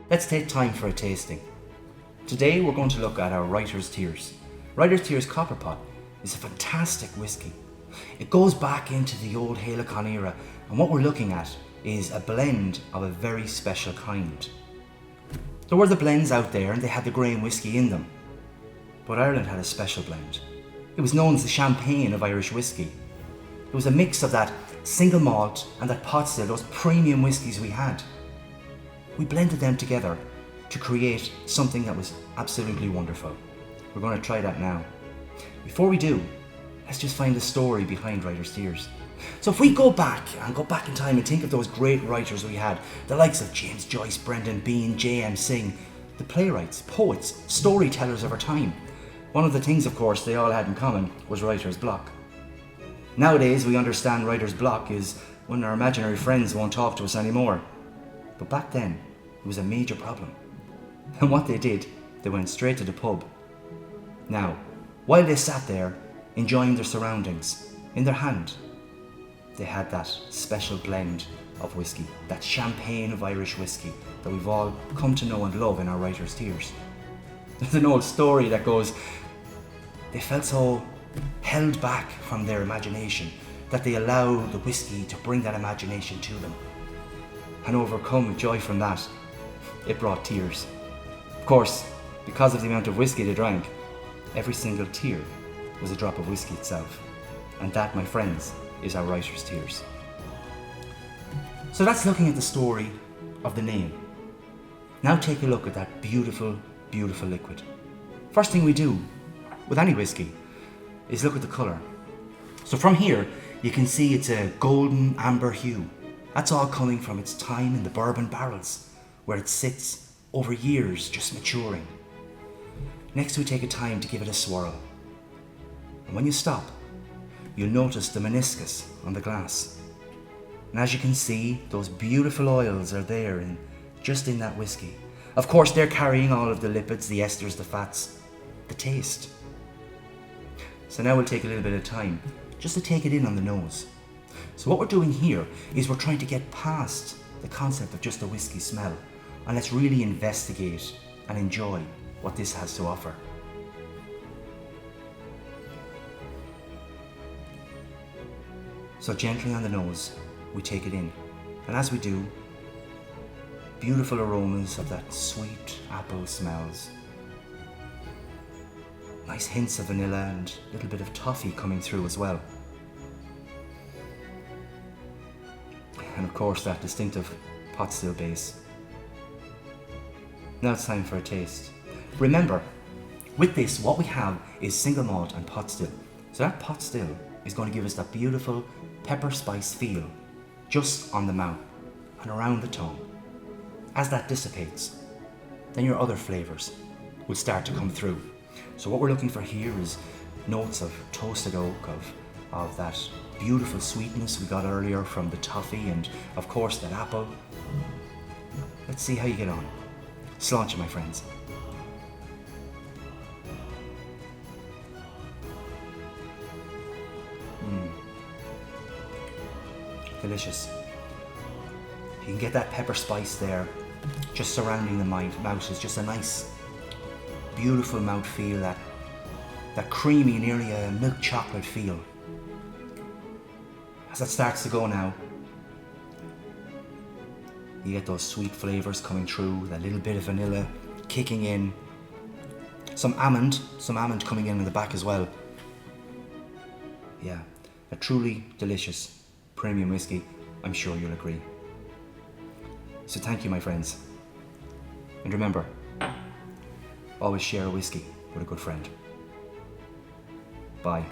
let's take time for a tasting. Today we're going to look at our Writer's Tears. Writer's Tears Copper Pot is a fantastic whiskey. It goes back into the old Hailacon era, and what we're looking at is a blend of a very special kind. There were the blends out there and they had the grain whiskey in them, but Ireland had a special blend. It was known as the champagne of Irish whiskey. It was a mix of that single malt and that pot still, those premium whiskies we had. We blended them together to create something that was absolutely wonderful. We're going to try that now. Before we do, let's just find the story behind Writer's Tears. So if we go back in time and think of those great writers we had, the likes of James Joyce, Brendan Behan, J.M. Synge, the playwrights, poets, storytellers of our time. One of the things, of course, they all had in common was writer's block. Nowadays, we understand writer's block is when our imaginary friends won't talk to us anymore. But back then, it was a major problem. And what they did, they went straight to the pub. Now, while they sat there, enjoying their surroundings, in their hand, they had that special blend of whiskey, that champagne of Irish whiskey that we've all come to know and love in our Writer's Tears. There's an old story that goes, they felt so held back from their imagination that they allowed the whiskey to bring that imagination to them. And overcome with joy from that, it brought tears. Of course, because of the amount of whiskey they drank, every single tear was a drop of whiskey itself. And that, my friends, is our Writer's Tears. So that's looking at the story of the name. Now take a look at that beautiful, beautiful liquid. First thing we do with any whiskey is look at the colour. So from here, you can see it's a golden amber hue. That's all coming from its time in the bourbon barrels, where it sits over years just maturing. Next we take a time to give it a swirl. And when you stop, you'll notice the meniscus on the glass. And as you can see, those beautiful oils are there just in that whiskey. Of course, they're carrying all of the lipids, the esters, the fats, the taste. So now we'll take a little bit of time just to take it in on the nose. So what we're doing here is we're trying to get past the concept of just a whiskey smell, and let's really investigate and enjoy what this has to offer. So gently on the nose, we take it in, and as we do, beautiful aromas of that sweet apple smells. Nice hints of vanilla and a little bit of toffee coming through as well. And of course that distinctive pot still base. Now it's time for a taste. Remember, with this what we have is single malt and pot still. So that pot still is going to give us that beautiful pepper spice feel just on the mouth and around the tongue. As that dissipates, then your other flavours will start to come through. So what we're looking for here is notes of toasted oak, of that beautiful sweetness we got earlier from the toffee, and of course that apple. Let's see how you get on. Sláinte, my friends. Delicious. You can get that pepper spice there, just surrounding the mouth is just a nice, beautiful mouth feel, that creamy, nearly a milk chocolate feel. As that starts to go now, you get those sweet flavours coming through, that little bit of vanilla kicking in, some almond coming in the back as well. Yeah, a truly delicious premium whiskey, I'm sure you'll agree. So thank you, my friends. And remember, always share a whiskey with a good friend. Bye.